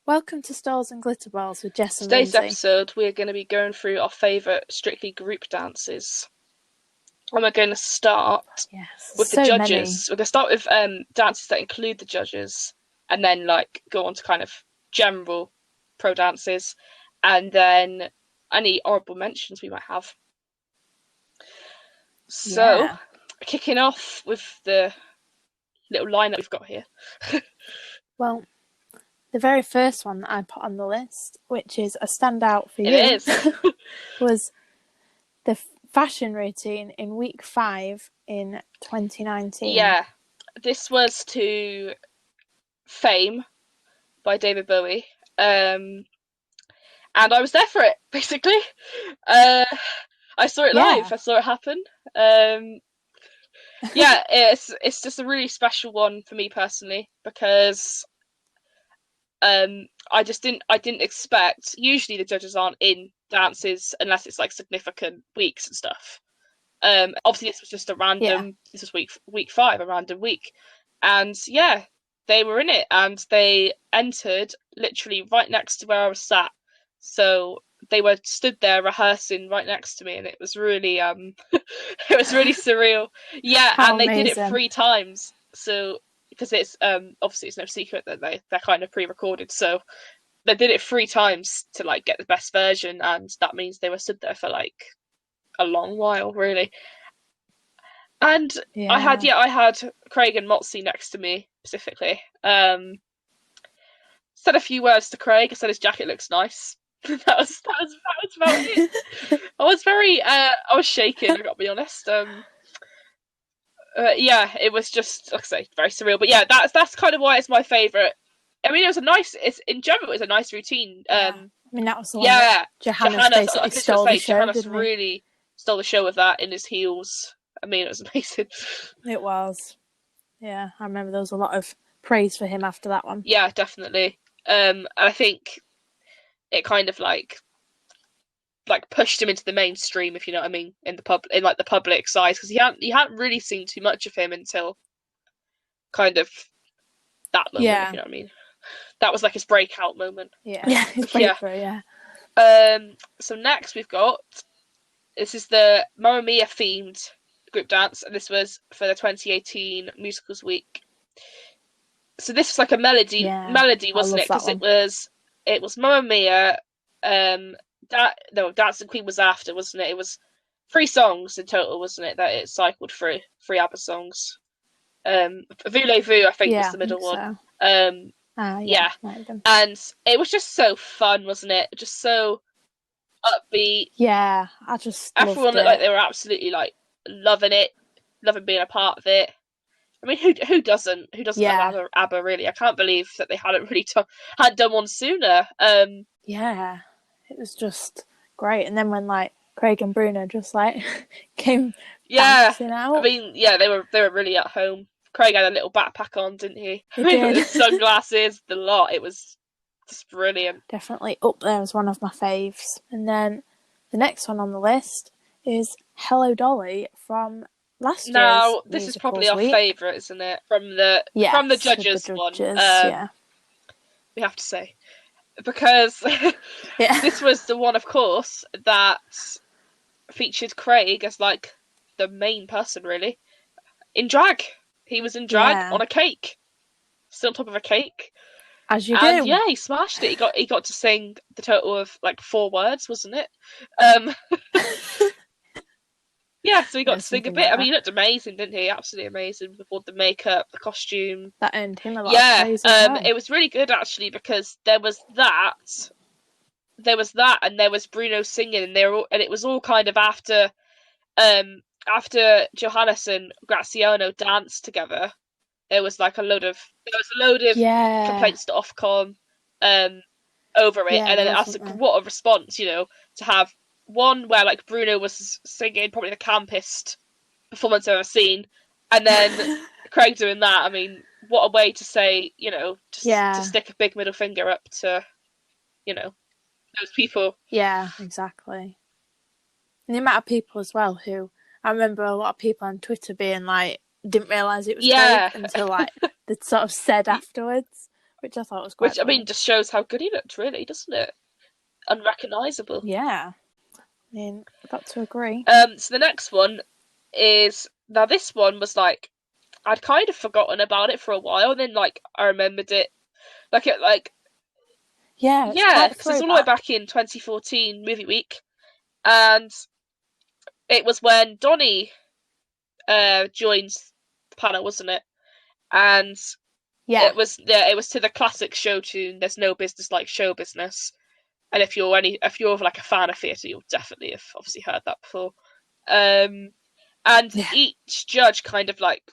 Welcome to Stalls and Glitterballs with Jess and Today's Lindsay. episode, we're going to be going through our favourite Strictly group dances. And we're going to start Yes, with the so many. judges. We're going to start with dances that include the judges, and then go on to kind of general pro dances, and then any honourable mentions we might have. So, Yeah. kicking off with the little lineup we've got here. Well, the very first one that I put on the list, which is a standout for It you, is. was the fashion routine in week 5 in 2019. Yeah, this was to Fame by David Bowie. And I was there for it, basically. I saw it live. I saw it happen. Yeah, it's just a really special one for me personally because I didn't expect. Usually the judges aren't in dances unless it's like significant weeks and stuff. Obviously this was just a random. Yeah. This was week 5, a random week, and yeah, they were in it and they entered literally right next to where I was sat. So they were stood there rehearsing right next to me, and it was really it was really surreal. Yeah, How and they did it amazing. 3 times. So because it's obviously it's no secret that they're kind of pre-recorded, so they did it 3 times to like get the best version, and that means they were stood there for like a long while, really. And Yeah. I had Craig and Motzi next to me specifically. Said a few words to Craig. I said his jacket looks nice. that was about it. I was shaking. I got to be honest. Yeah, it was just like I say, very surreal. But yeah, that's kind of why it's my favourite. I mean, it's in general, it's a nice routine. I mean, that was the one Yeah, that Johannes basically stole the show, Johannes didn't he? really stole the show with that in his heels. I mean, it was amazing. It was. Yeah, I remember there was a lot of praise for him after that one. Yeah, definitely. And I think it kind of like pushed him into the mainstream, if you know what I mean, in the public side, because he hadn't really seen too much of him until kind of that moment, if you know what I mean. That was like his breakout moment. Yeah, his breakthrough. Yeah. So next we've got this is the Mamma Mia themed group dance, and this was for the 2018 Musicals Week. So this was like a melody, wasn't it? Because it was Mamma Mia. Dancing Queen was after, wasn't it? It was 3 songs in total, wasn't it? That it cycled through 3 ABBA songs. Voulez-Vous, I think, was the middle one. Yeah, and it was just so fun, wasn't it? Just so upbeat. Yeah, I just everyone looked like they were absolutely like loving it, loving being a part of it. I mean, who doesn't love ABBA really? I can't believe that they hadn't really had done one sooner. Yeah, it was just great. And then when like Craig and Bruno just like came dancing out. I mean, yeah, they were really at home. Craig had a little backpack on, didn't he? He did. With sunglasses, the lot. It was just brilliant. Definitely up there as one of my faves. And then the next one on the list is Hello Dolly from last year's Now, this is probably our favourite, isn't it? From the judges one. Yeah. We have to say. Because this was the one, of course, that featured Craig as like the main person, really, in drag. He was in drag on a cake, still on top of a cake. As you do. Yeah, he smashed it. He got to sing the total of like 4 words, wasn't it? Yeah, so he got to sing a bit. I mean, he looked amazing, didn't he? Absolutely amazing with all the makeup, the costume. That earned him a lot of praise as well. It was really good actually because there was that, and there was Bruno singing, and it was all kind of after Johannes and Graziano danced together. There was a load of complaints to Ofcom over it, and then what a response, to have one where like Bruno was singing probably the campest performance I've ever seen, and then Craig doing that. I mean, what a way to say, to stick a big middle finger up to, those people. Yeah, exactly. And the amount of people as well who, I remember a lot of people on Twitter being like, didn't realise it was Craig until like they sort of said afterwards. which I thought was quite Which, I funny. mean, just shows how good he looked, really, doesn't it? Unrecognisable. Yeah. I mean, I've got to agree. So the next one is, now this one was like, I'd kind of forgotten about it for a while, and then like I remembered it. Yeah, it's Yeah, quite a because it's all the way throwback. back in 2014 movie week, and it was when Donnie joined the panel, wasn't it? And Yeah. it was to the classic show tune, "There's no business like show business." And if you're like a fan of theatre, you'll definitely have obviously heard that before. And Yeah. each judge kind of like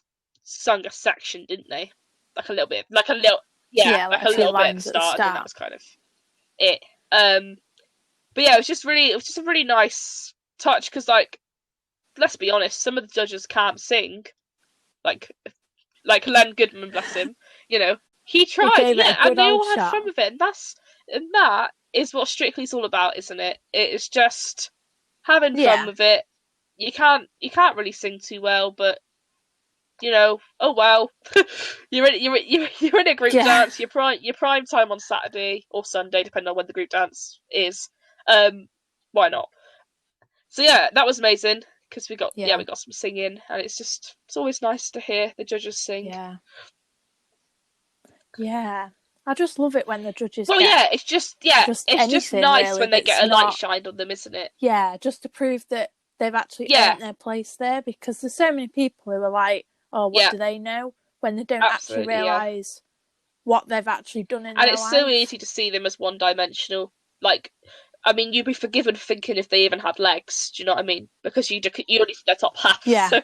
sung a section, didn't they? Like a little bit, like a Like a few little bit at the lines at the start, and then that start. was kind of it. But yeah, it was just a really nice touch because, like, let's be honest, some of the judges can't sing. Like, Len Goodman, bless him, he He tried, gave it yeah, a and good they old all had fun shot. with it, and that is what Strictly's all about, isn't it? It is just having fun with it. You can't really sing too well, but oh well, you're in a group dance. Your prime time on Saturday or Sunday, depending on when the group dance is. Why not? So yeah, that was amazing because we got some singing, and it's always nice to hear the judges sing. Yeah, I just love it when the judges. Well, it's just nice really, when they get a light shined on them, isn't it? Yeah, just to prove that they've actually earned their place there, because there's so many people who are like, "Oh, what do they know?" when they don't actually realise what they've actually done in their life. And it's so easy to see them as one-dimensional. Like, I mean, you'd be forgiven thinking if they even had legs. Do you know what I mean? Because you only see their top half. Yeah. So,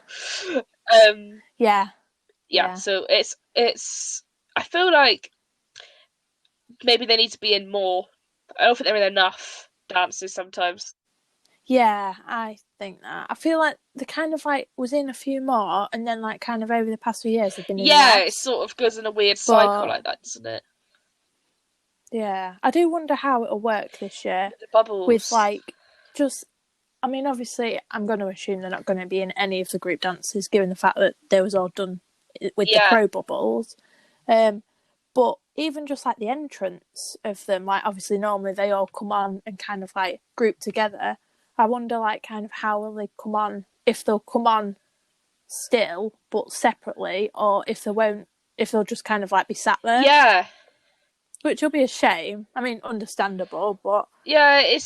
yeah. So it's. I feel like maybe they need to be in more. I don't think they're in enough dances sometimes. Yeah, I think that. I feel like they kind of like was in a few more, and then like kind of over the past few years they've been in less. It sort of goes in a weird cycle like that, doesn't it? Yeah, I do wonder how it'll work this year. The bubbles. With like, I mean, obviously, I'm going to assume they're not going to be in any of the group dances, given the fact that they was all done with the pro bubbles. But even just like the entrance of them, like obviously normally they all come on and kind of like group together. I wonder like kind of how will they come on, if they'll come on still but separately, or if they won't, if they'll just kind of like be sat there. Yeah. Which will be a shame. I mean, understandable, but yeah, it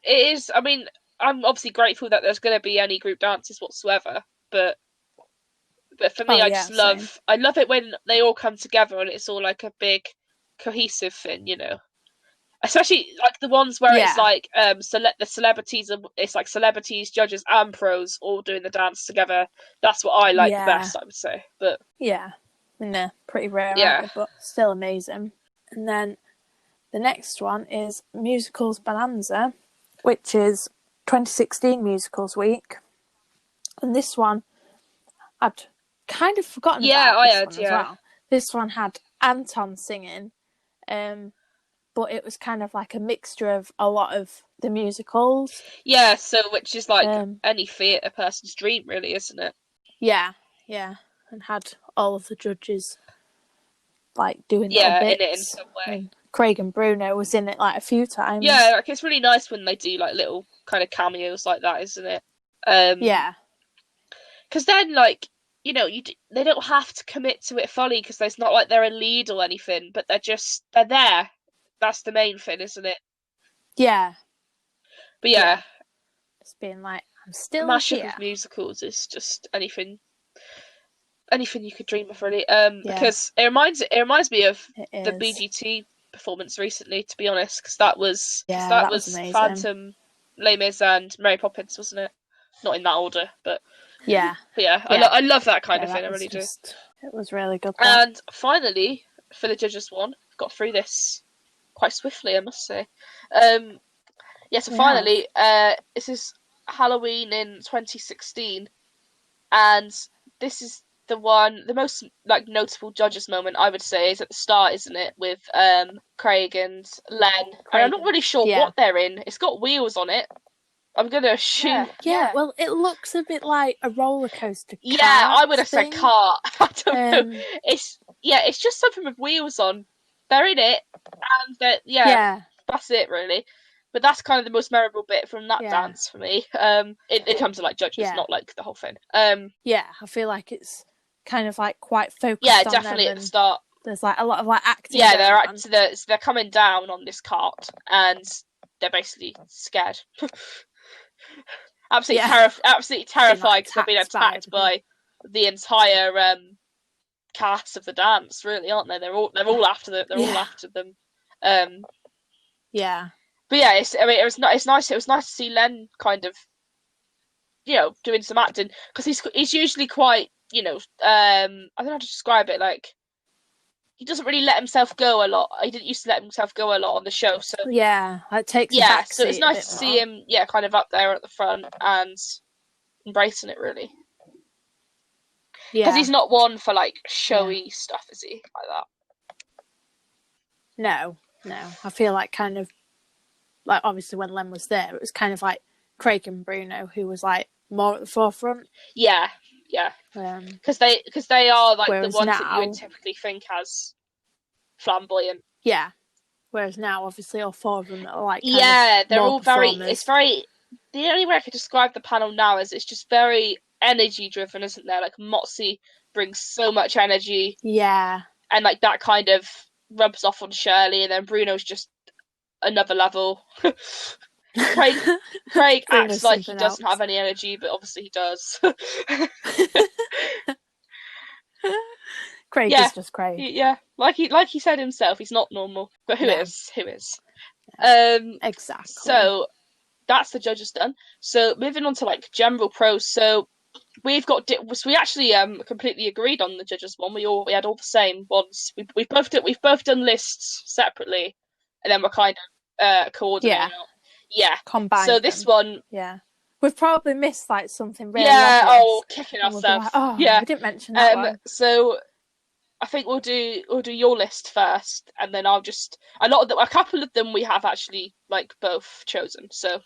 is. I mean, I'm obviously grateful that there's going to be any group dances whatsoever, but for me, I love it when they all come together and it's all like a big cohesive thing, Especially like the ones where it's like the celebrities, it's like celebrities, judges, and pros all doing the dance together. That's what I like the best, I would say. But yeah, and they're pretty rare, aren't they? But still amazing. And then the next one is Musicals Bonanza, which is 2016 Musicals Week. And this one, I'd kind of forgotten about this one as well. This one had Anton singing, but it was kind of like a mixture of a lot of the musicals. Yeah, so which is like any theatre person's dream, really, isn't it? Yeah, and had all of the judges like doing little bits. In it in some way. And Craig and Bruno was in it like a few times. Yeah, like it's really nice when they do like little kind of cameos like that, isn't it? Yeah. Because then, like, they don't have to commit to it fully because it's not like they're a lead or anything, but they're there. That's the main thing, isn't it? Yeah. But yeah. Just being like, I'm still mashup here. Of musicals is just anything you could dream of, really. Because it reminds me of the BGT performance recently, to be honest, because that was Phantom, Les Mis, and Mary Poppins, wasn't it? Not in that order, but yeah. I love that kind of thing. I really do. It was really good. And finally, for the judges one, I've got through this quite swiftly, I must say. Finally, this is Halloween in 2016, and this is the most like notable judges moment, I would say, is at the start, isn't it, with Craig and Len. And I'm not really sure what they're in. It's got wheels on it. I'm gonna assume. Yeah. Well, it looks a bit like a roller coaster. I would have said cart. I don't know. It's just something with wheels on. they're in it, and that's it really. But that's kind of the most memorable bit from that dance for me. In terms of like judges, not like the whole thing. Yeah, I feel like it's kind of like quite focused. Yeah, on definitely them, at the start. There's like a lot of like acting. Yeah, they're coming down on this cart, and they're basically scared. Absolutely terrified because they're being attacked by the entire cast of the dance, really, aren't they? They're all after them. All after them. Yeah. But yeah, it's nice. It was nice to see Len kind of, doing some acting, because he's usually quite, I don't know how to describe it. Like, he doesn't really let himself go a lot. He didn't used to let himself go a lot on the show. So it takes a back so it's nice to more. see him, kind of up there at the front and embracing it really. Because he's not one for like showy stuff, is he? Like that. No. I feel like kind of like obviously when Len was there, it was kind of like Craig and Bruno who was like more at the forefront. Yeah. Because they are like the ones that you would typically think as flamboyant. Yeah. Whereas now, obviously, all four of them are like they're all very. It's very. The only way I could describe the panel now is it's just very energy driven, isn't there? Like Motzi brings so much energy. Yeah. And like that kind of rubs off on Shirley, and then Bruno's just another level. Craig acts like he doesn't have any energy, but obviously he does. Craig is just Craig. Yeah, like he said himself, he's not normal. But who is? Exactly. So that's the judges done. So moving on to like general pros. So we actually completely agreed on the judges one. We had all the same ones. We've both done lists separately, and then we're kind of coordinating. Yeah. Combined. So this one. Yeah. We've probably missed like something really obvious. Kicking ourselves. I didn't mention that one. So I think we'll do your list first, and then I'll just a couple of them we have actually like both chosen. So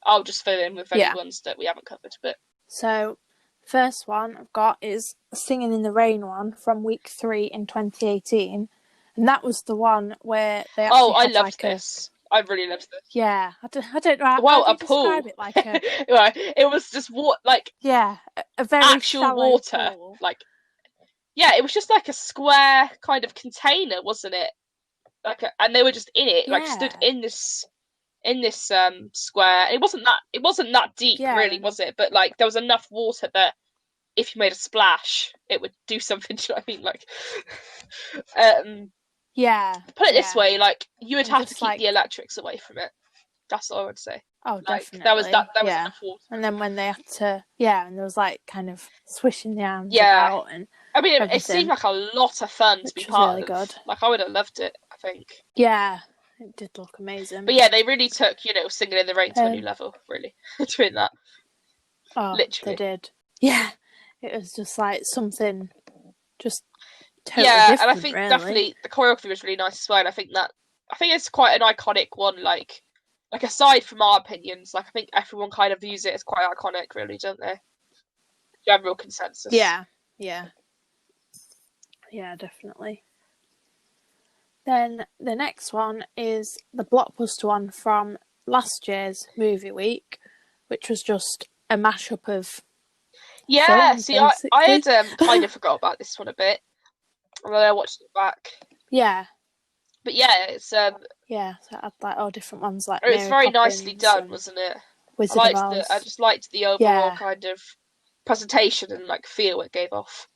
I'll just fill in with any ones that we haven't covered. But so first one I've got is Singing in the Rain one from week 3 in 2018, and that was the one where they actually I loved this. I really loved this. Yeah, I don't know. Well, how a pool. Describe it like a... Right, it was just a very actual water. Pool. It was just like a square kind of container, wasn't it? And they were just in it, like stood in this square. It wasn't that deep, really, was it? But like there was enough water that if you made a splash, it would do something. Do you know what I mean? Like, Put it this way, like you would have to keep the electrics away from it. That's all I would say. Oh, definitely. There was enough water. And then when they had to, and there was like kind of swishing the arms about, and I mean, it seemed like a lot of fun to be part really of. Good. Like I would have loved it. I think. Yeah, it did look amazing. But they really took Singing in the Rain to a new level. Really, doing that. Oh, literally, they did. Yeah, it was just like something, just. Totally and I think definitely the choreography was really nice as well. And I think it's quite an iconic one. Like aside from our opinions, like I think everyone kind of views it as quite iconic, really, don't they? General consensus. Yeah, definitely. Then the next one is the blockbuster one from last year's movie week, which was just a mashup of. Yeah, films, I had kind of forgot about this one a bit. Although I watched it back. Yeah. But it's so I had like all different ones like. It was very nicely done, wasn't it? I just liked the overall kind of presentation and like feel it gave off.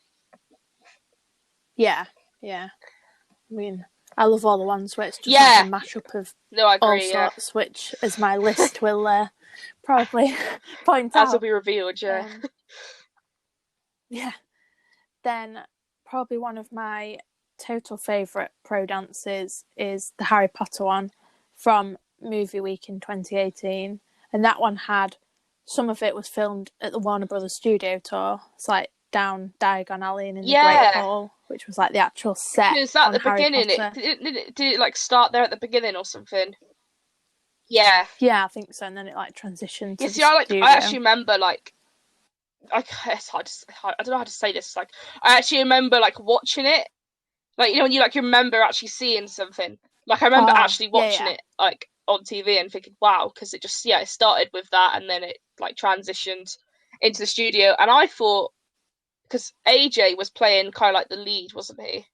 Yeah. I mean, I love all the ones where it's just like a mashup of all sorts, which, as my list will probably point out. As will be revealed, Then probably one of my total favourite pro dances is the Harry Potter one from Movie Week in 2018, and that one had some of it was filmed at the Warner Brothers studio tour. It's like down Diagon Alley and in the Great Hall, which was like the actual set. Is that the beginning? Did it like start there at the begining or something? Yeah, I think so. And then it like transitioned. To I actually remember like. I don't know how to say this. Like, I actually remember like watching it Like, when you remember actually seeing something. Like, I remember actually watching it like on TV and thinking, wow, because it just it started with that and then it like transitioned into the studio. And I thought, because AJ was playing kind of like the lead, wasn't he?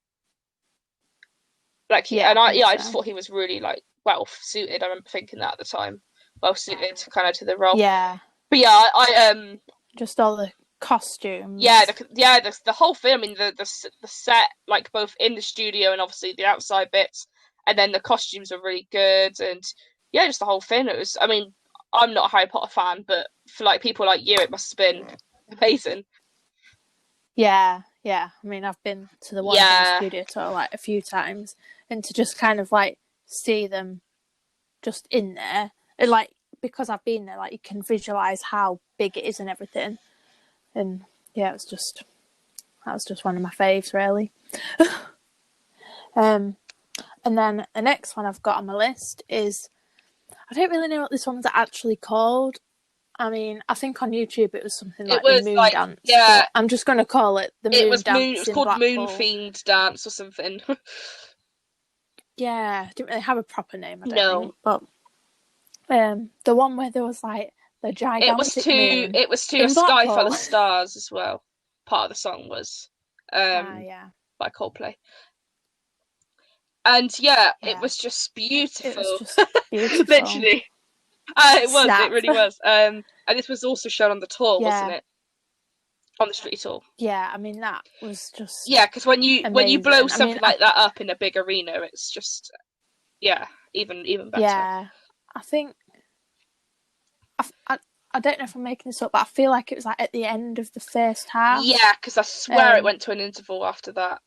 Like, I just thought he was really like well suited. I remember thinking that at the time, well suited kind of to the role. Yeah. But yeah, I just all the costumes. Yeah, the whole film. I mean, the set, like both in the studio and obviously the outside bits, and then the costumes are really good, and yeah, just the whole thing. It was. I mean, I'm not a Harry Potter fan, but for like people like you, it must have been amazing. Yeah. I mean, I've been to the one in studio tour like a few times, and to just kind of like see them just in there, and like because I've been there, like you can visualize how big it is and everything, and yeah, that was just one of my faves, really. And then the next one I've got on my list is, I don't really know what this one's actually called. I mean, I think on YouTube it was something like the Moon Dance. Yeah, but I'm just going to call it the Moon Dance. It was called Moon Themed Dance or something. Yeah, I didn't really have a proper name, I don't think. But the one where there was like the gigantic moon. It was to A Sky Full of Stars as well. Part of the song was by Coldplay. And it was just beautiful. It was just beautiful. Literally. It really was. And this was also shown on the tour, wasn't it? On the street tour. Yeah, I mean that was just because when you blow something like that up in a big arena, it's just even better. Yeah, I think I don't know if I'm making this up, but I feel like it was like at the end of the first half. Yeah, because I swear it went to an interval after that.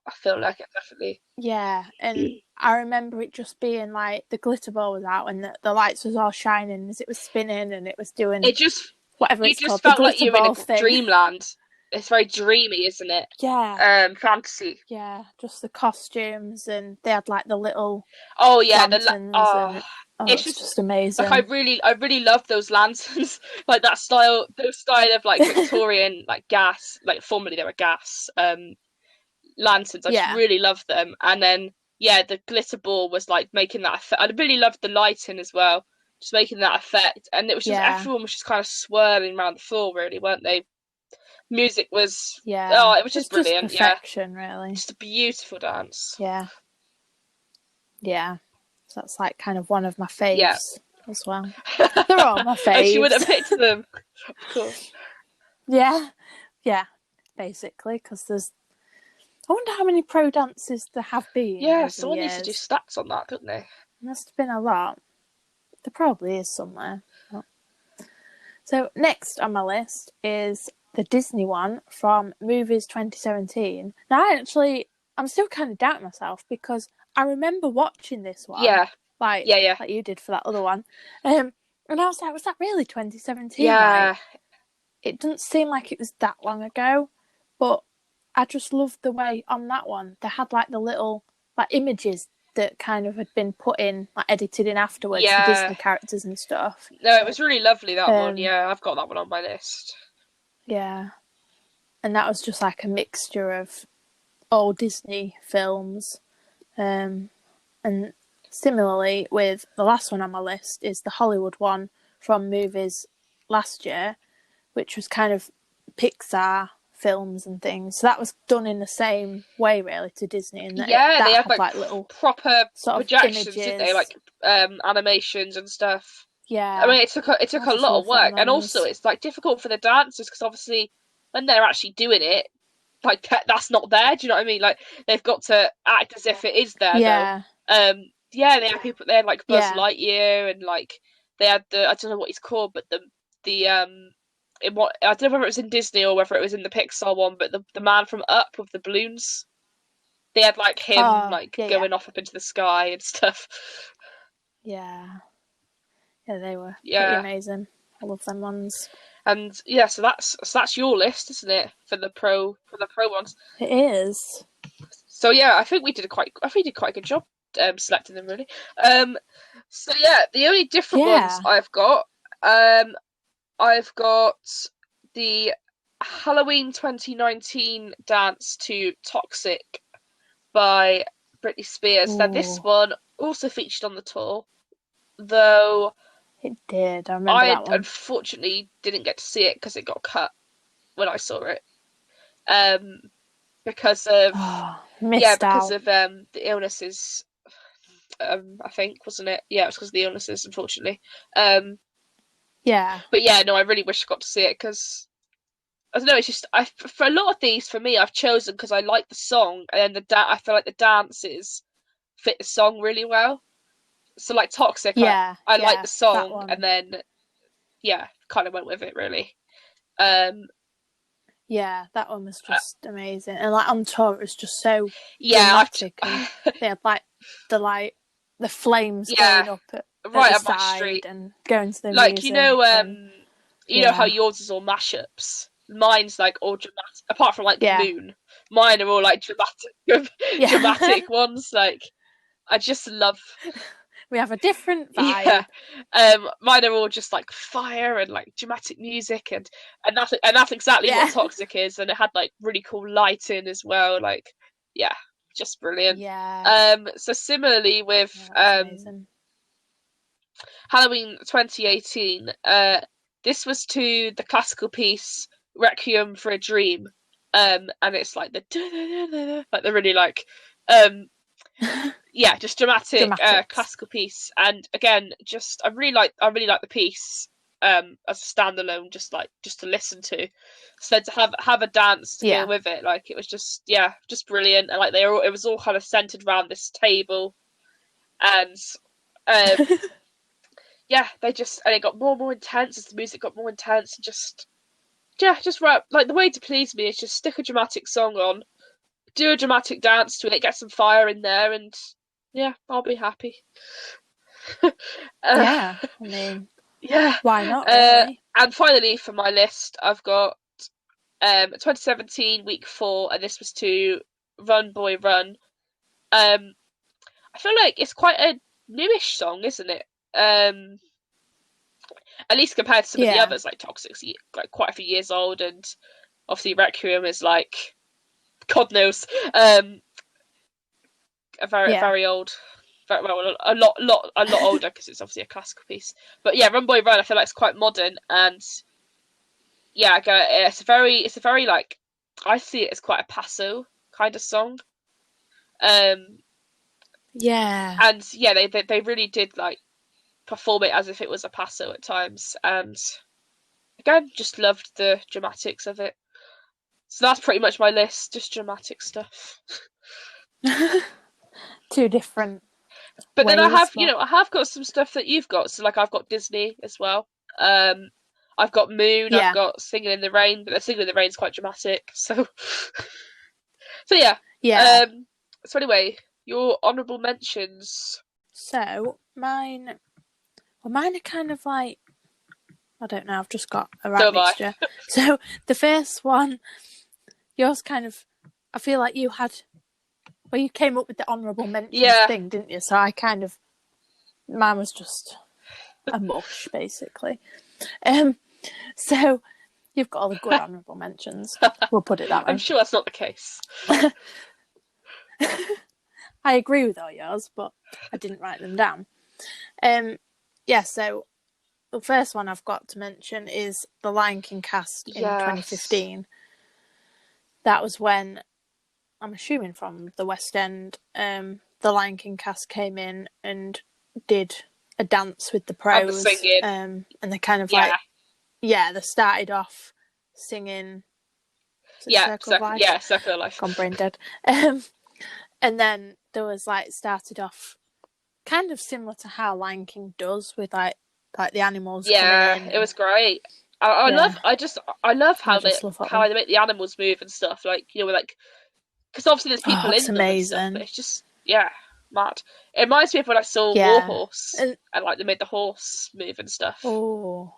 I feel like it definitely. Yeah, and I remember it just being like the glitter ball was out and the lights was all shining as it was spinning and it was doing. It just whatever it's called. It just felt like you were in a dreamland. It's very dreamy, isn't it? Yeah. Fantasy. Yeah, just the costumes and they had like the little. It's just amazing. Like I really love those lanterns, like those style of like Victorian like gas, like formerly they were gas lanterns. I just really love them. And then the glitter ball was like making that effect. I really loved the lighting as well, just making that effect. And it was just everyone was just kind of swirling around the floor, really, weren't they? Music was it was just brilliant. Just perfection, really. Just a beautiful dance. Yeah. So that's like kind of one of my faves as well. They're all my faves. She would have picked them, of course. Yeah, basically, because there's. I wonder how many pro dances there have been. Yeah, someone needs to do stats on that, don't they? Must have been a lot. There probably is somewhere. So next on my list is the Disney one from Movies 2017. Now, I'm still kind of doubting myself because I remember watching this one. Yeah. Like you did for that other one. And I was like, was that really 2017? Yeah. Like, it doesn't seem like it was that long ago, but I just loved the way on that one they had like the little like images that kind of had been put in, like edited in afterwards, the Disney characters and stuff. No, it was really lovely, that one. Yeah, I've got that one on my list. Yeah. And that was just like a mixture of all Disney films. And similarly with the last one on my list is the Hollywood one from Movies last year, which was kind of Pixar films and things. So that was done in the same way, really, to Disney. And they had like little proper sort of projections, didn't they? Like animations and stuff. Yeah. I mean, it took a lot of work, and also it's like difficult for the dancers because obviously when they're actually doing it, like that's not there. Do you know what I mean? Like they've got to act as if it is there. Yeah. Though. They had people. They had like Buzz Lightyear, and like they had I don't know what he's called, but I don't know whether it was in Disney or whether it was in the Pixar one, but the man from Up with the balloons, they had like him going off up into the sky and stuff. Yeah, they were pretty amazing. I love them ones. And so that's your list, isn't it, for the pro ones? It is. So I think we did quite a good job selecting them, really. The only different ones I've got the Halloween 2019 dance to Toxic by Britney Spears. Now this one also featured on the tour, though it did. I remember that one. Unfortunately didn't get to see it because it got cut when I saw it. Because of the illnesses. I think, wasn't it? Yeah, it was because of the illnesses, unfortunately. Yeah. But yeah, no, I really wish I got to see it because I don't know. It's just for a lot of these, for me, I've chosen because I like the song, and then I feel like the dances fit the song really well. So like Toxic, I like the song, and then kind of went with it really. Yeah, that one was just amazing, and like on tour, it was just so dramatic, and they had like the flames going up at the side my street and going to the music. You know how yours is all mashups. Mine's like all dramatic, apart from like the moon. Mine are all like dramatic ones. Like I just love. We have a different vibe. Mine are all just like fire and like dramatic music and that's exactly what Toxic is, and it had like really cool lighting as well. Like, just brilliant. Yeah. So similarly with Halloween 2018, this was to the classical piece Requiem for a Dream, and it's like the like they're really like just dramatic classical piece. And again, just I really like the piece as a standalone, just to listen to. So to have a dance to go with it, like it was just brilliant. And like it was all kind of centered around this table, and they just, and it got more and more intense as the music got more intense, and just right, like the way to please me is just stick a dramatic song on, do a dramatic dance to it, get some fire in there, and I'll be happy. I mean, why not? Really? And finally, for my list, I've got 2017 week 4, and this was to Run Boy Run. I feel like it's quite a newish song, isn't it? At least compared to some of the others, like Toxic's like quite a few years old, and obviously Requiem is like, God knows, a very old, a lot older, because it's obviously a classical piece. But Run Boy Run, I feel like it's quite modern, and it's a very like, I see it as quite a passo kind of song. And they really did like perform it as if it was a passo at times, and again, just loved the dramatics of it. So that's pretty much my list, just dramatic stuff. Two different. But then I have got some stuff that you've got. So like I've got Disney as well. I've got Moon. I've got Singing in the Rain, but the Singing in the Rain is quite dramatic. So So anyway, your honourable mentions. So mine are kind of like, I don't know, I've just got a right mixture. So the first one, yours kind of, I feel like you came up with the honourable mentions thing, didn't you? So mine was just a mush, basically. So you've got all the good honourable mentions. We'll put it that way. I'm sure that's not the case. I agree with all yours, but I didn't write them down. So the first one I've got to mention is the Lion King cast in 2015. That was when, I'm assuming from the West End, the Lion King cast came in and did a dance with the pros. And they kind of they started off singing Circle of Life. Circle of Life. Gone brain dead. And then there was started off kind of similar to how Lion King does, with like the animals. It was great. I love how they make the animals move and stuff. Like, like, because obviously there's people in them and stuff, but it's just mad. It reminds me of when I saw War Horse and like they made the horse move and stuff. Oh,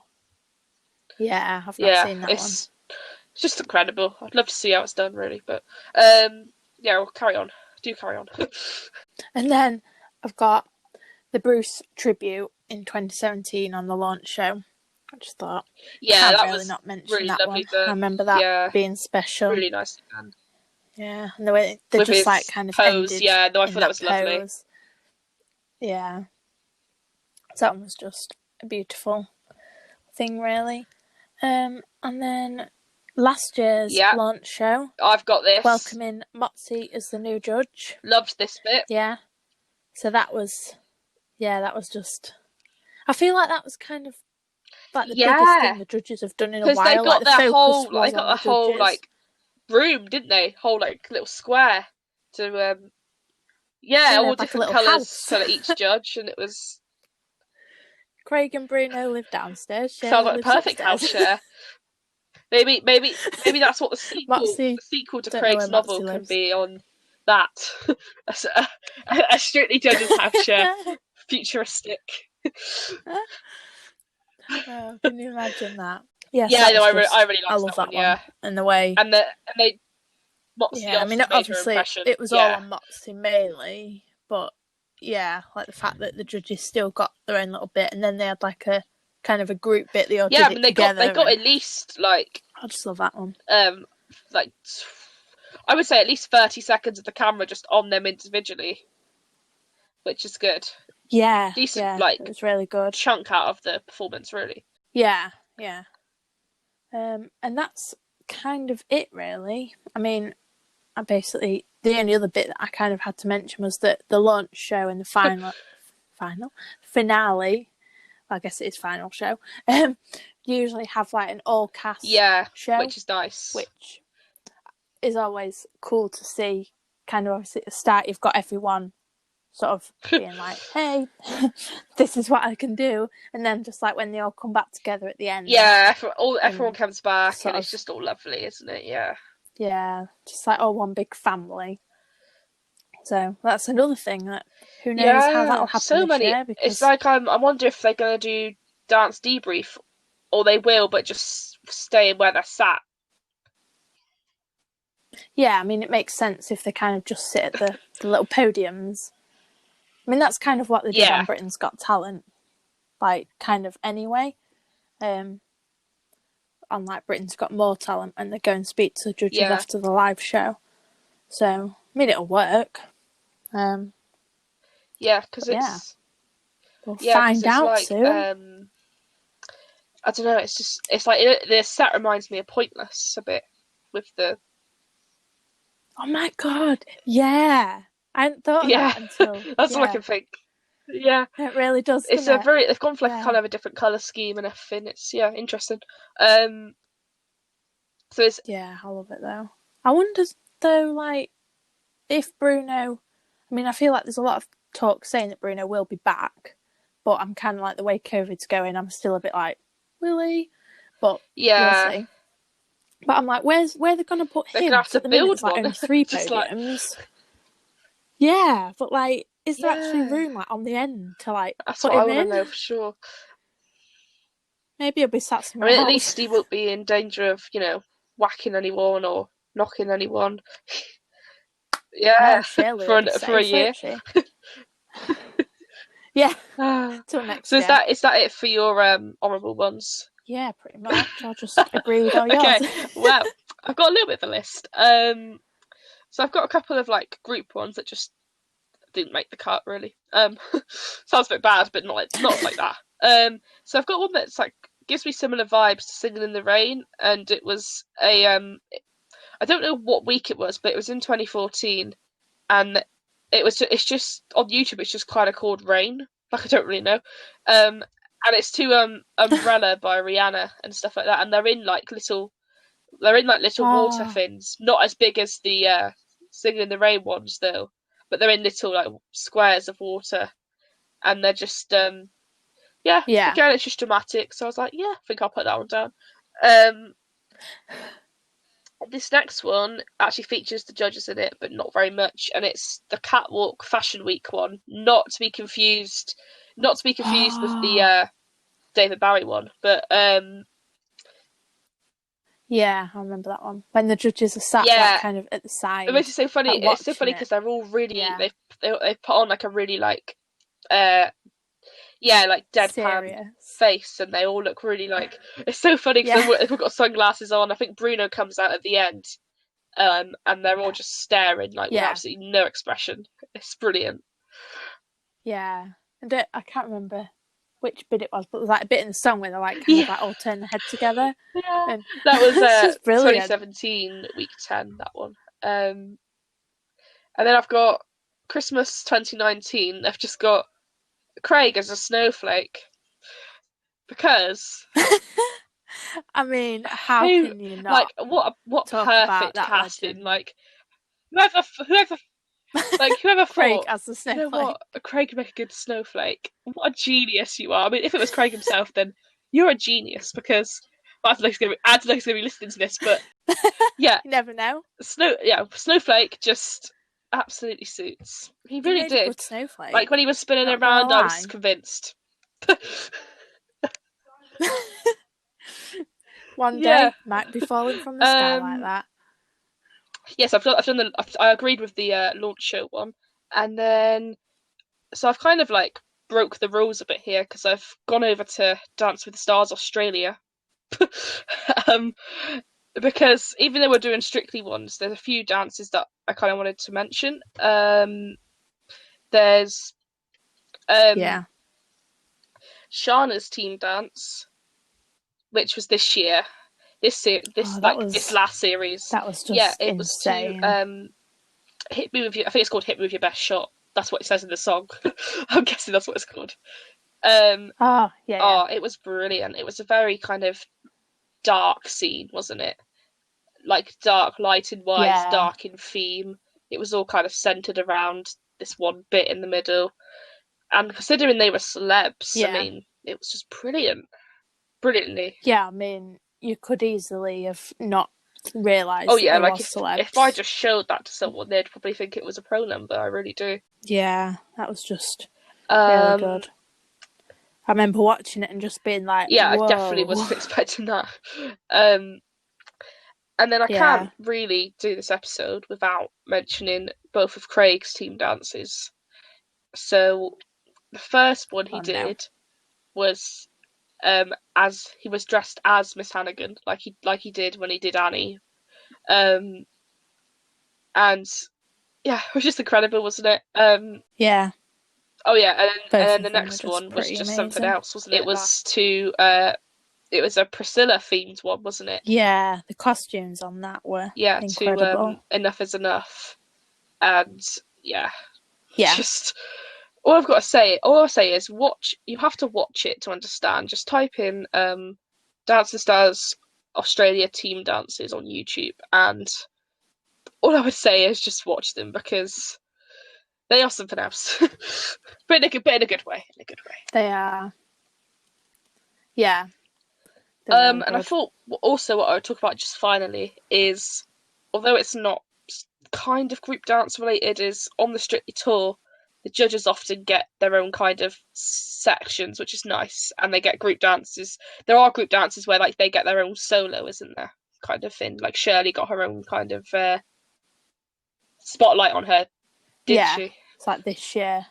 yeah, I've not seen that one. It's just incredible. I'd love to see how it's done, really, but we'll carry on. Do carry on. And then I've got the Bruce tribute in 2017 on the launch show. I just thought, that really was not mention really that lovely one. I remember that being special. Really nice. Yeah, and the way they with just his like kind of pose. ended. Yeah, no, I in thought that was lovely. pose. Yeah, so that was just a beautiful thing, really. And then last year's launch show. I've got this. Welcoming Motzi as the new judge. Loved this bit. Yeah. So that was just. I feel like that was kind of like the biggest thing the judges have done in a while. Because they got their whole, they got a whole like room, didn't they? Whole like little square to all like different colours for each judge, and it was. Craig and Bruno live downstairs. Sounds like a perfect house share. Maybe that's what the sequel to Craig's novel can be on that. a Strictly Judges house share, futuristic. Oh, can you imagine that? Yes, yeah, no, I really liked that one. Yeah, and the way and they. Motzi, yeah, I mean, obviously it was all on Motzi mainly, but yeah, like the fact that the judges still got their own little bit, and then they had like a kind of a group bit. They all did it together. They got at least like. I just love that one. Like I would say at least 30 seconds of the camera just on them individually, which is good. Yeah, decent. Like it was really good chunk out of the performance, really. Yeah. And that's kind of it, really. I mean, the only other bit that I kind of had to mention was that the launch show and the finale, I guess it is final show, usually have like an all cast show, which is nice, which is always cool to see. Kind of obviously at the start you've got everyone sort of being like, hey, this is what I can do, and then just like when they all come back together at the end, everyone comes back and it's just all lovely, isn't it? Yeah, just like all one big family. So that's another thing that who knows how that'll happen. So many. Year because... It's like I wonder if they're going to do dance debrief, or they will, but just stay where they're sat. Yeah, I mean it makes sense if they kind of just sit at the little podiums. I mean that's kind of what they did on Britain's Got Talent, like kind of anyway. On like Britain's Got More Talent, and they go and speak to the judges after the live show. So I mean it'll work. Because it's. We'll find out like, soon. I don't know. It's like the set reminds me of Pointless a bit with the. Oh my god! Yeah, I hadn't thought of that until. That's all I can think. Yeah, it really does. It's a very. They've gone for like kind of a different color scheme and everything. It's interesting. So it's. Yeah, I love it though. I wonder though, like, if Bruno. I mean, I feel like there's a lot of talk saying that Bruno will be back, but I'm kind of like the way COVID's going. I'm still a bit like, will he? But we'll see. But I'm like, where they're going to put him? They're going to have to build like only 3 podiums. Yeah, but like, is there actually room like on the end to like That's put what him I want in? to know for sure. Maybe he'll be sat somewhere else. At least he won't be in danger of whacking anyone or knocking anyone. For a year. Yeah. Till next year. So is that it for your honourable ones? Yeah, pretty much. I'll just agree with all yours. Okay. Well, I've got a little bit of a list. So I've got a couple of like group ones that just didn't make the cut really. Sounds a bit bad, but not like that. So I've got one that's like gives me similar vibes to Singing in the Rain, and it was a I don't know what week it was, but it was in 2014, and it's just on YouTube. It's just kind of called Rain. Like I don't really know. And it's to Umbrella by Rihanna and stuff like that, and they're in like little water things, not as big as the Singing in the Rain ones though, but they're in little like squares of water, and they're just again it's just dramatic. So I was like, I think I'll put that one down. This next one actually features the judges in it, but not very much, and it's the Catwalk Fashion Week one. Not to be confused with the David Bowie one, but yeah, I remember that one when the judges are sat like, kind of at the side. It makes it so funny. It's so funny because they're all really they put on like a really like like deadpan face, and they all look really like. It's so funny because they've all got sunglasses on. I think Bruno comes out at the end, and they're all just staring like with absolutely no expression. It's brilliant. Yeah, and I can't remember which bit it was, but it was like a bit in the song where they're like kind of like all turn their head together. Yeah, And that was just brilliant. 2017 week 10. That one. And then I've got Christmas 2019. I've just got Craig as a snowflake because I mean, how can you not? Like what perfect casting? Legend. Like whoever whoever Craig thought, as the snowflake. You know what? Craig would make a good snowflake. What a genius you are. I mean, if it was Craig himself, then you're a genius because I don't know he's gonna be listening to this, but yeah, you never know. Snowflake just absolutely suits. He really did. A good snowflake. Like when he was spinning around, I was convinced. One day might be falling from the sky like that. Yes, I agreed with the launch show one, and then so I've kind of like broke the rules a bit here because I've gone over to Dance with the Stars Australia. Because even though we're doing Strictly ones, there's a few dances that I kind of wanted to mention. There's Shana's team dance, which was this year. This last series. That was just it insane. Was to hit me with your. I think it's called "Hit Me with Your Best Shot." That's what it says in the song. I'm guessing that's what it's called. It was brilliant. It was a very kind of dark scene, wasn't it? Like dark lighting wise, dark in theme. It was all kind of centered around this one bit in the middle. And considering they were celebs, I mean, it was just brilliant. Brilliantly. Yeah, I mean, you could easily have not realised if I just showed that to someone, they'd probably think it was a pro number. I really do. Yeah, that was just really good. I remember watching it and just being like, whoa. I definitely wasn't expecting that. And then I can't really do this episode without mentioning both of Craig's team dances. So the first one he did was as he was dressed as Miss Hannigan, like he did when he did Annie. And yeah, it was just incredible, wasn't it? Yeah. Oh yeah, and then the next one was just amazing. Something else, wasn't it? It was it was a Priscilla themed one, wasn't it? Yeah, the costumes on that were incredible. To Enough is Enough, and just all I'll say is watch. You have to watch it to understand. Just type in Dance the Stars Australia team dances on YouTube, and all I would say is just watch them because they are something else, but in a good way. They are. Yeah. And I thought also what I would talk about just finally is, although it's not kind of group dance related, is on the Strictly tour, the judges often get their own kind of sections, which is nice, and they get group dances. There are group dances where like they get their own solo, isn't there? Kind of thing. Like Shirley got her own kind of spotlight on her, didn't she? It's like this year.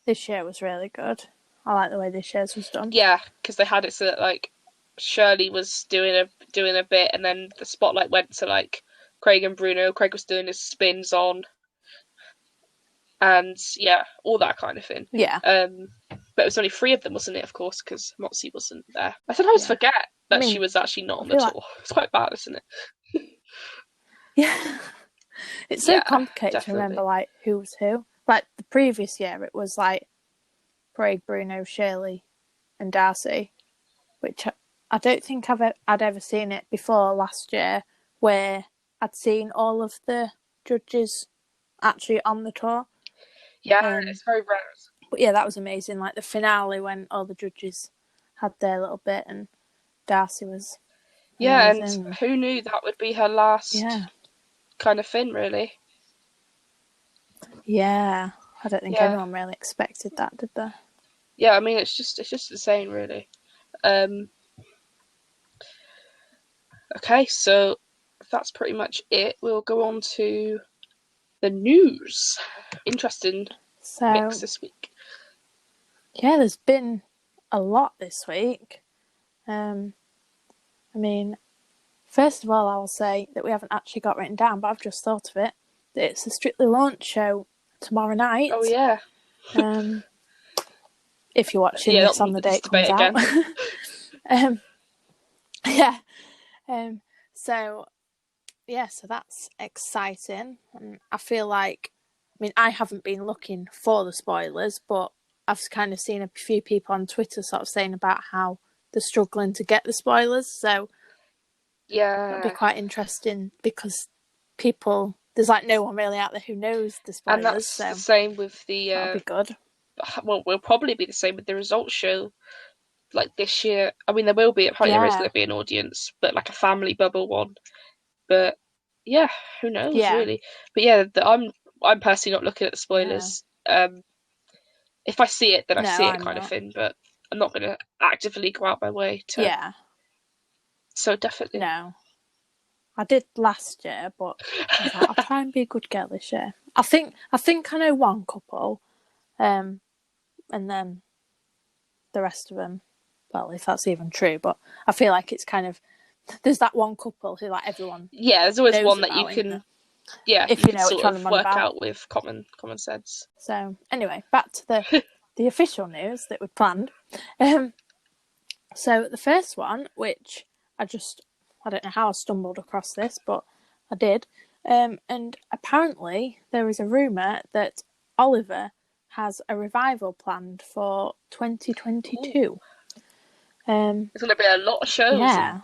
This year was really good. I like the way this year's was done. Yeah, because they had it so that like Shirley was doing a bit, and then the spotlight went to like Craig and Bruno. Craig was doing his spins on, and all that kind of thing. Yeah. But it was only 3 of them, wasn't it? Of course, because Moxie wasn't there. I sometimes forget that she was actually not on the tour. It's quite bad, isn't it? Yeah. It's so complicated to remember like who's who. Like the previous year, it was like Craig, Bruno, Shirley, and Darcy, which I don't think I'd ever seen it before last year, where I'd seen all of the judges actually on the tour. Yeah, it's very rare. But yeah, that was amazing. Like the finale when all the judges had their little bit and Darcy was amazing. And who knew that would be her last kind of thing, really? Yeah, I don't think anyone really expected that, did they? Yeah, I mean, it's just insane, really. Okay, so that's pretty much it. We'll go on to the news. Interesting mix this week. Yeah, there's been a lot this week. I mean, First of all, I will say that we haven't actually got written down, but I've just thought of it. That it's a Strictly launch show tomorrow night. Oh yeah. If you're watching this on the day it comes out. Yeah. So that's exciting. And I feel like, I haven't been looking for the spoilers, but I've kind of seen a few people on Twitter sort of saying about how they're struggling to get the spoilers. So yeah, it'll be quite interesting because there's like no one really out there who knows the spoilers. And that's the same with the. That'll be good. Well, will probably be the same with the results show. Like this year, there will be. Apparently, there is going to be an audience, but like a family bubble one. But yeah, who knows really? But yeah, I'm personally not looking at the spoilers. If I see it, then I see it, kind of thing. But I'm not going to actively go out my way to. Yeah. So definitely. No. I did last year, but I was like, I'll try and be a good girl this year. I think I know one couple, and then the rest of them. Well, if that's even true, but I feel like it's kind of there's that one couple who like everyone. Yeah, there's always one that you can. Yeah, if you know which one I'm work about. out with common sense. So anyway, back to the official news that we planned. So the first one, which I don't know how I stumbled across this, but I did. And apparently there is a rumour that Oliver has a revival planned for 2022. There's going to be a lot of shows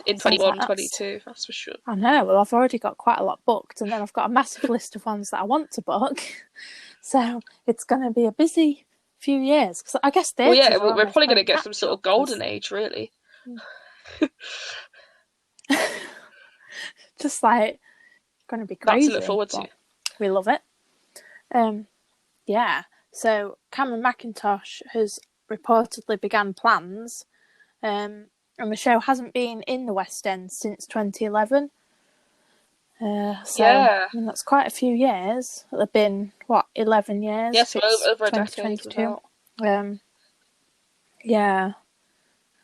in 21, 22, that's for sure. I know. Well, I've already got quite a lot booked, and then I've got a massive list of ones that I want to book. So it's going to be a busy few years. Because I guess we're probably going to get some sort of golden age, really. Just like going to be crazy. That's to look forward to. We love it. So Cameron McIntosh has reportedly began plans, and the show hasn't been in the West End since 2011. That's quite a few years. It'll have been 11 years? Yes, over a decade.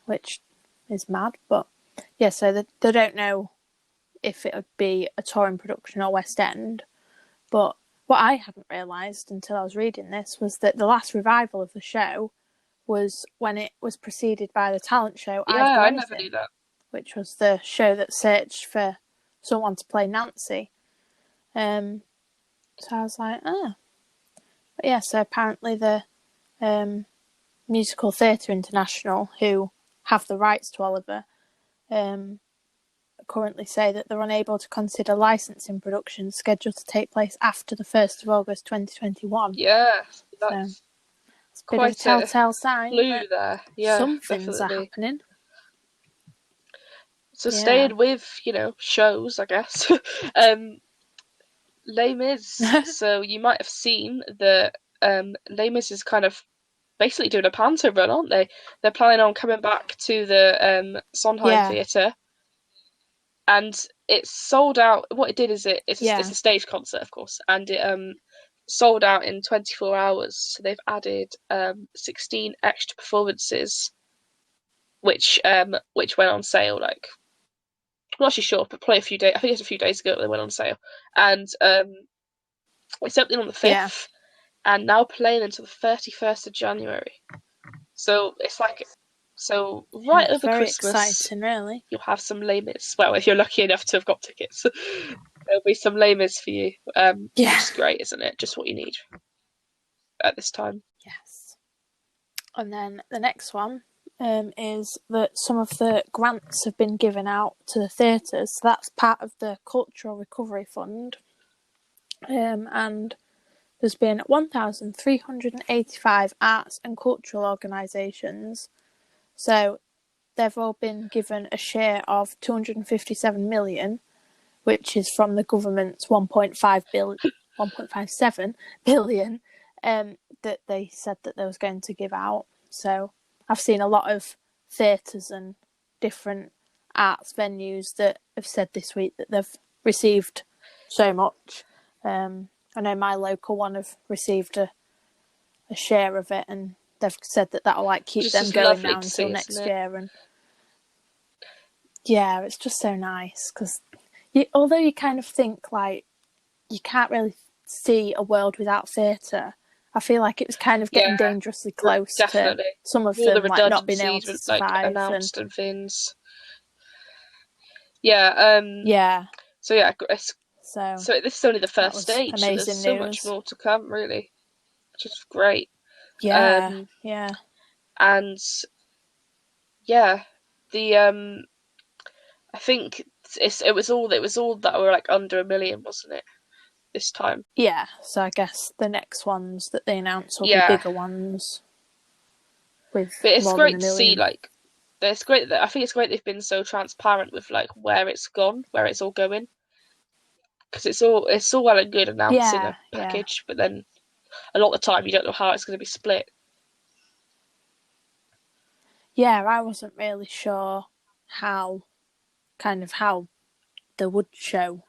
Which is mad, but so they don't know if it would be a touring production or West End. But what I hadn't realised until I was reading this was that the last revival of the show was when it was preceded by the talent show. I never knew that. Which was the show that searched for someone to play Nancy. So I was like, But so apparently the Musical Theatre International, who have the rights to Oliver, currently say that they're unable to consider licensing productions scheduled to take place after the 1st of August 2021. Yeah, that's quite a telltale sign. Clue there. Yeah, some things are happening. So staying with, shows, I guess. Les Mis. So you might have seen that Les Mis is kind of basically doing a panto run, aren't they? They're planning on coming back to the Sondheim Theatre. And it's sold out. What it did is it's a stage concert, of course, and it sold out in 24 hours. So they've added 16 extra performances, which went on sale. Like, I'm not actually sure, but probably a few days. I think it's a few days ago they went on sale, and it's opening on the 5th, and now playing until the 31st of January. So it's like. So right over very Christmas, exciting, really. You'll have some Les Mis. Well, if you're lucky enough to have got tickets, there'll be some Les Mis for you. Which is great, isn't it? Just what you need at this time. Yes. And then the next one is that some of the grants have been given out to the theatres. So that's part of the Cultural Recovery Fund. And there's been 1,385 arts and cultural organisations. So they've all been given a share of 257 million, which is from the government's 1.57 billion that they said that they was going to give out. So I've seen a lot of theatres and different arts venues that have said this week that they've received so much. I know my local one have received a share of it, and they've said that that'll keep them going now until next year. And Yeah, it's just so nice because although you kind of think like you can't really see a world without theatre, I feel like it was kind of getting dangerously close definitely. to some of all them the like not being able to redundancies survive announced and things. Yeah. Yeah. So yeah, so this is only the first stage. So there's so news. much more to come, really, which is great. Yeah. And yeah, the I think it was all that were like under 1 million, wasn't it? This time. Yeah. So I guess the next ones that they announce will be bigger ones. But it's great to see like. It's great that I think it's great they've been so transparent with like where it's gone, where it's all going. Because it's all well and good announcing a package, but then a lot of the time you don't know how it's going to be split. Yeah, I wasn't really sure how they would show,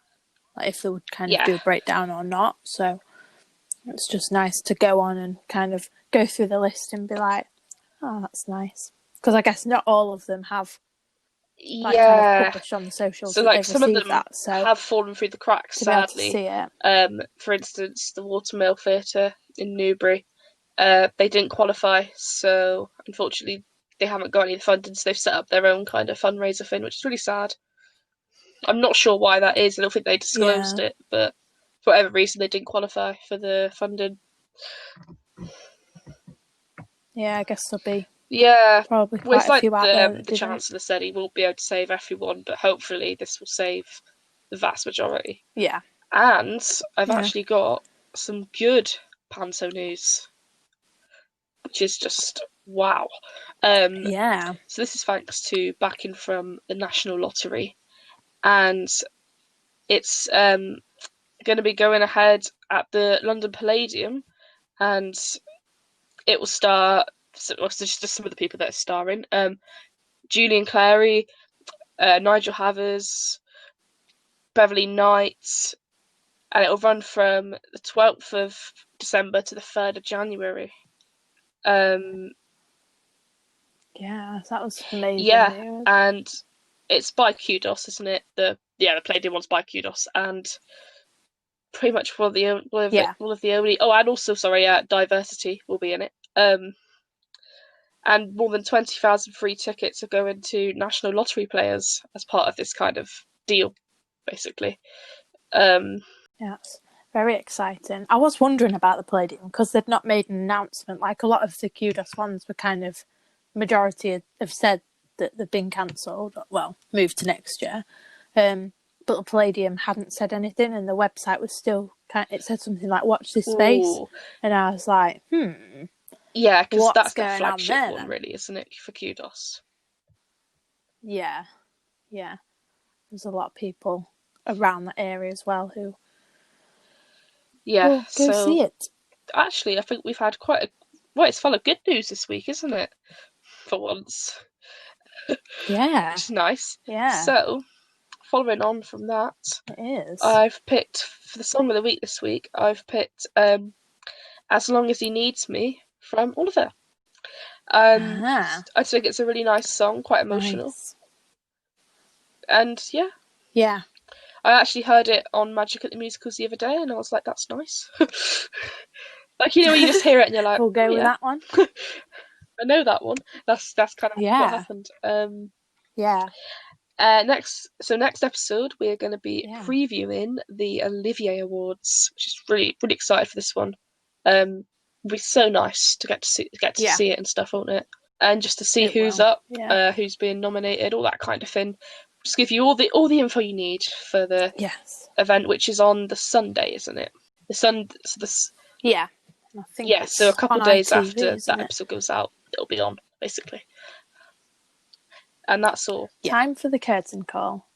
like if they would kind of do a breakdown or not. So it's just nice to go on and kind of go through the list and be like, oh, that's nice. Because I guess not all of them have kind of published on the socials so, that like, they've some received of them that. So have fallen through the cracks, sadly. To be able to see it. For instance, the Watermill Theatre in Newbury, they didn't qualify, so unfortunately they haven't got any funding, so they've set up their own kind of fundraiser thing, which is really sad. I'm not sure why that is. I don't think they disclosed it, but for whatever reason, they didn't qualify for the funding. Yeah, I guess there'll be probably quite a few out there. The Chancellor said he won't be able to save everyone, but hopefully this will save the vast majority. Yeah. And I've actually got some good Panto news, which is just wow. So this is thanks to backing from the National Lottery, and it's going to be going ahead at the London Palladium, and it will star. So just some of the people that are starring: Julian Clary, Nigel Havers, Beverly Knight, and it'll run from the 12th of December to the 3rd of January. Yeah, that was amazing. Yeah, and it's by Kudos, isn't it? The Palladium one's by Kudos, and pretty much one of the only. Oh, and also Diversity will be in it. And more than 20,000 free tickets are going to National Lottery players as part of this kind of deal, basically. It's very exciting. I was wondering about the Palladium because they've not made an announcement. Like a lot of the Kudos ones were kind of, majority have said that they've been cancelled, well, moved to next year. But the Palladium hadn't said anything, and the website was still it said something like "watch this space," and I was like, yeah, because that's the flagship one, really, isn't it, for Kudos? Yeah. There's a lot of people around that area as well who will go see it. Actually, I think we've had it's full of good news this week, isn't it? For once. Yeah. Which is nice. Yeah. So, following on from that, it is. I've picked, for the song of the week this week, I've picked As Long As He Needs Me from Oliver. I think it's a really nice song, quite emotional. Nice. And yeah. I actually heard it on Magic at the Musicals the other day, and I was like, that's nice. Like, when you just hear it and you're like, we'll go with that one. I know that one. That's kind of what happened. Next episode we're going to be previewing the Olivier Awards, which is really really excited for this one. It'll be so nice to get to see it and stuff, won't it? And just to see who's up, who's being nominated, all that kind of thing. Just give you all the info you need for the event, which is on the Sunday, isn't it? I think so a couple of days after that episode goes out, it'll be on, basically. And that's all. Time for the curtain call.